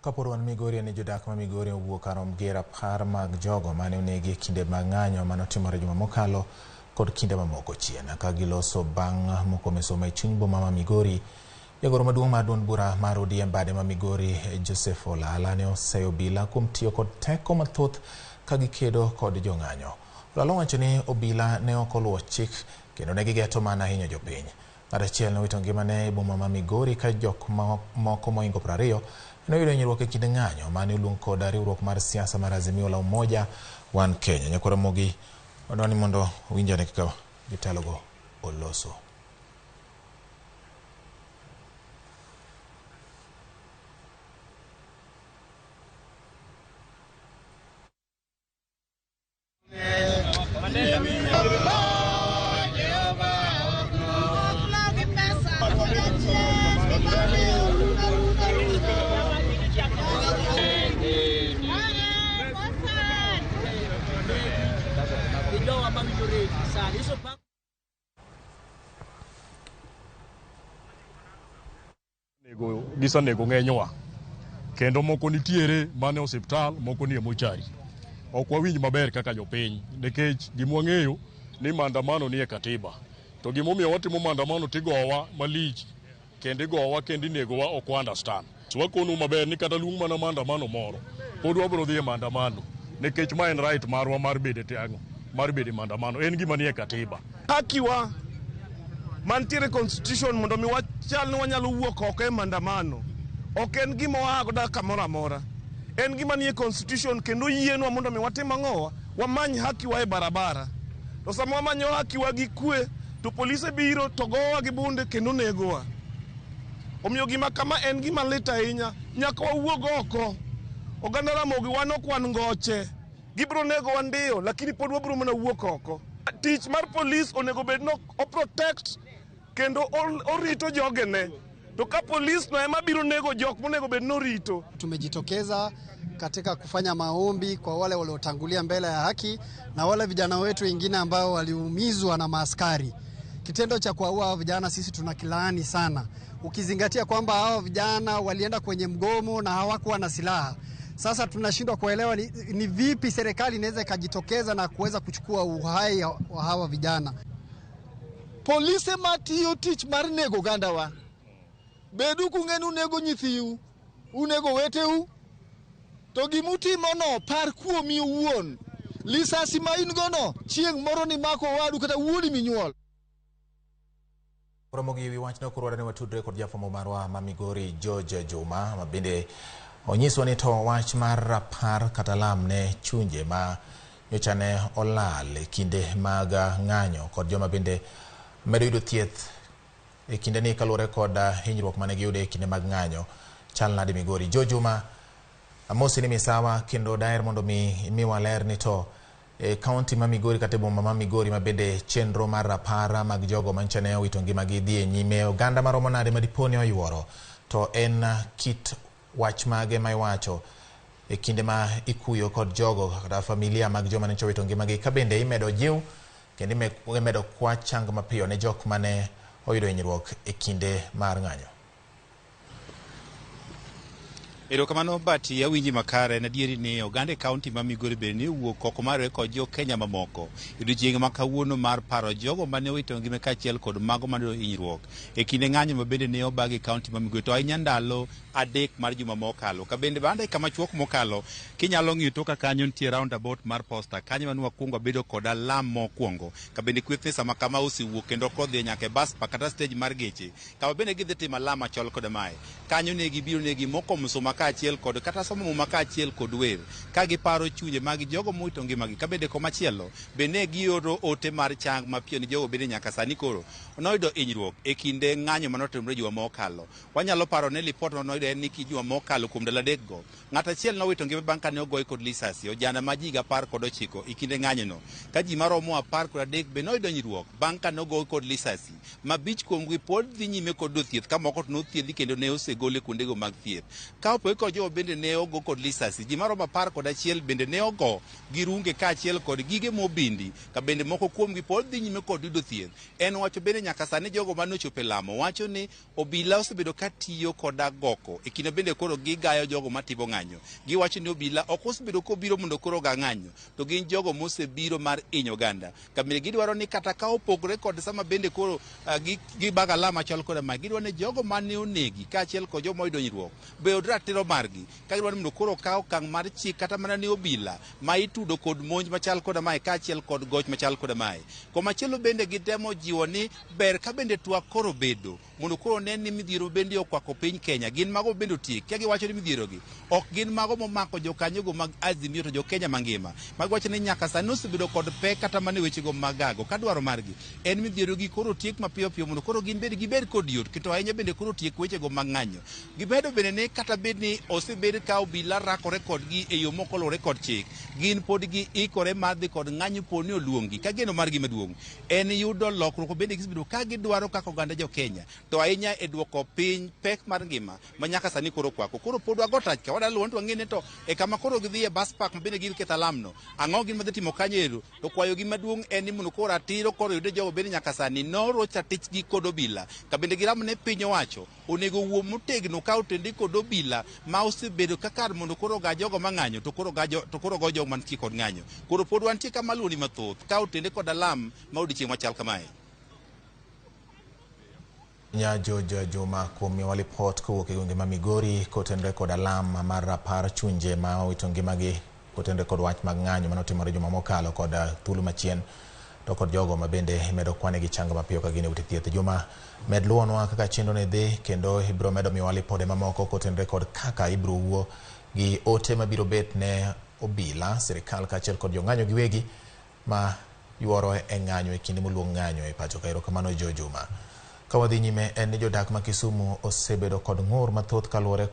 Kapurwan Migori ni jodak ma Migori owuok karom gera par mag jogo mane onegi kinde mag ng'anyo manotimore juma mokalo kod kinde mamoko chien ka giloso bang' moko mesoma e chuny boma ma Migori. Jagoro maduong' mar duond bura mar ODM bade ma Migori Joseph Olala ne oseyo obila kuom tiyo kod teko mathoth ka gikedo kod jong'anyo. Olala wacho ni obila ne ok oluwo chik kendo ne gigeto mana hinyo jopiny. Ng'at achiel ne owito ngimane e boma ma Migori ka jok moko mohingo 20 noyudo hinyruok e kinde ng'anyo mane oluong kod riwruok mar siasa mar Azimio la Umoja One Kenya. Nyakoro mogi odwani mondo winjane kaka gitelogo oloso. Gisanego ng'enywa kendo moko nitiere mane osiptal, moko nie mochari. Ok wawinj maber kaka jopiny nikech gimwang'eyo ni maandamano nie katiba. To gimomiyo watimo maandamano tigowa malich kendo igowa kendo inegowa ok understand. Wakonu maber ni kata luong mana maandamano moro pod wabiro dhi e maandamano nikech ma en right marwa mar bede tiango mar bede maandamano en gima nie katiba. Hakiwa mantiere constitution mondo mi wachal ni wanyalo wuok oko e maandamano ok en gima wagoda kamoro amora. En gima nie constitution kendo yienwa mondo mi watim ang'owa wamany hakiwa e barabara. To sama wamanyo hakiwa gi kwe to polise biro to gowa gi bunde kendo negowa. Omiyo gima kama en gima lit ahinya, nyaka wawuog oko. Oganda Ramogi wan ok wan ngoche. Gibiro negowa ndio lakini pod wabiro mana wuok oko. Tich mar polis onego bed no o protect kendo orito jogene. To ka polis no ema biro nego jok monego bed no rito. Tumejitokeza katika kufanya maombi kwa wale waliotangulia mbele ya haki na wale vijana wetu wengine ambao waliumizwa na maaskari. Kitendo cha kuwaua hao vijana sisi tunakilaani sana. Ukizingatia kwamba hao vijana walienda kwenye mgomo na hawakuwa na silaha. Sasa tunashindwa kuelewa ni vipi serikali inaweza ikajitokeza na kuweza kuchukua uhai wa hawa vijana. Polise matiyo tich mar nego gandawa. Bedu kung'enu nego nyithiu, unego weteu. To gimutimo no par kuomi owuon. Lisasi ma in gono chieng' moro ni mako wadu kata wuodi minyuol. Promogi wi wachno kurwada ne watudre kod jafwambo marwa ma Migori George Juma ma bende onyiso ni to wach mar rapar kata lam ne chunje ma nyocha ne olal e kinde mag ng'anyo kod joma bende medo yudo thieth e kinde ni kaluwore kod hinyruok mane giyudo e kinde mag ng'anyo chal nade Migori. Jojuma amosi ni misawa kendo daher mondo mi waler ni to e kaunti ma Migori kata boma ma Migori ma bende chenro mar rapar mag jogo mancha ne owito ngimagi dhi e nyime oganda maromo nade madiponi oyuoro to en kit wach mage ma iwacho e kinde ma ikuyo kod jogo kata familia mag joma ne owito ngimagi ka bende imedo jiw kendo imedo kwa chang mapiyo ne jok mane oyudo hinyruok e kinde mar ng'anyo. Erokamano bati awinji makare na dieri ni oganda kaunti ma Migori bende ni wuok oko mar ko jo Kenya mamoko odiochieng' ma kawuono mar paro jogo mane owito ngima kaachiel kod mago mane hinyruok e kinde ng'anyo ma bende ne obagi kaunti ma Migori to ahinya ndalo adek mar juma mokalo ka bende bande kama chuok mokalo kinyalo ng'iyo to ka kanyo nitie roundabout mar Posta kanyo mane wakungo bedo kod alam mokwongo ka bende kwethne sama kama osiwuok kendo kodhi nyaka bus pa kata stage mar geche ka bende gidhi timo alama chol kod mae kanyo ne gibiro ne gimoko msoma kaachiel kod kata somo muma kaachiel kod wer ka giparo chunje mag jogo mowito ngimagi ka bende komachielo bende gioro ote mar chang mapiyo ni jogo bende nyaka sani koro noyudo hinyruok e kinde ng'anyo manotimore juma mokalo. Wanyalo paro ne lipot noyudo en ni juma mokalo kuom dala adekgo ng'at achiel nowito ngima bang' kane ogoye kod lisasi ojana ma ji 19 e kinde ng'anyono ka ji maromo 13 be noyudo hinyruok bang' kane ogoye kod lisasi mabich kuomgi pod dhi nyime kod thieth ka moko to nothiedhi kendo ne osegole kuondego mag thieth. Ka opogore kod jogo bende ne ogo kod lisasi. Ji maromo 11 bende ne ogo gi runge kaachiel kod gige mobindi, ka bende moko kuomgi pod dhi nyime kod yudo thieth. En wacho bende nyaka sani jogo mane ochopo e lamo wacho ni obila osebedo ka tiyo kod agoko e kinde bende koro gigayo jogo matimo ng'anyo. Giwacho ni obila ok osebedo kobiro mondo koro ga ng'anyo, to gin jogo mosebiro mar inyo oganda. Kamire gidwaro ni kata ka opogore kod sama bende koro gibago alama chal kod ma, gidwaro ni jogo mane onegi kaachiel kod jogo moyudo hinyruok be od ratiro margi, ka gidwaro mondo koro kaw okang' mar chik kata mana ni obila ma itudo kod monj machal kod mae kaachiel kod goch machal kod mae. Komachielo bende gitemo jiwo ni ber ka bende twak koro bedo mondo koro ne ni midhiero bende okwako piny Kenya. Gin mago bende otiek, ka giwacho ni midhierogi ok gin mago momako jokanyogo mag Azimio to jo Kenya mangima. Magiwacho ni nyaka sani osebedo kod pek kata mana wechego magago, ka dwaro margi en midhierogi koro tiek mapiyo piyo mondo koro gibed kod yot, kito ahinya bende koro tiek wechego mag ng'anyo. Gibedo bende ni kata bed ni osebed ka obila rakore kodgi e yo mokoluwore kod chik, gin pod giikore mar dhi kod ng'anyo poni oluongi, ka geno margi maduong' en yudo lokruok bende gisebedo ka gidwaro kaka oganda jo Kenya, to ahinya e duoko piny pek mar ngima ma nyaka sani koro kwako. Koro pod wago tach ka wadalwon to wang'e ni to e kama koro gidhi e bus park mabende gin ketho alamno, ang'o gin madhi timo kanyo ero. To kwayogi maduong' en ni mondo koro ratiro koro yude jogo bende nyaka sani norocha tichgi kod obila, ka bende giramo ne piny owacho onego wuo motegno ka otendi kod obila ma osebedo kakar mondo koro ga jogo mang'anyo to koro go jogo mantie kod ng'anyo. Koro pod wantie kama luoni mathoth ka otende kod alam ma odiochieng' machal kamae. George Juma kuom miyowa lipot kowuok e gwenge ma Migori kotenre kod alam mar rapar chunje ma owito ngimagi kotenre kod wach mag ng'anyo manotimore juma mokalo kod thuolo machien to kod jogo ma bende medo kwane gi changa mapiyo ka gin e ute thieth. Juma, med luonwa kaka chenro ne dhi kendo ibiro medo miyowa lipode mamoko kotenre kod kaka ibiro wuo gi ote mabiro bet ne obila, sirikal kaachiel kod jong'anyo giwegi ma yuoro e ng'anyo e kinde moluong ng'anyo e pacho ka. Erokamano Juma. Kawadhi nyime en ni jodak ma Kisumu osebedo kod ng'ur mathoth kaluwore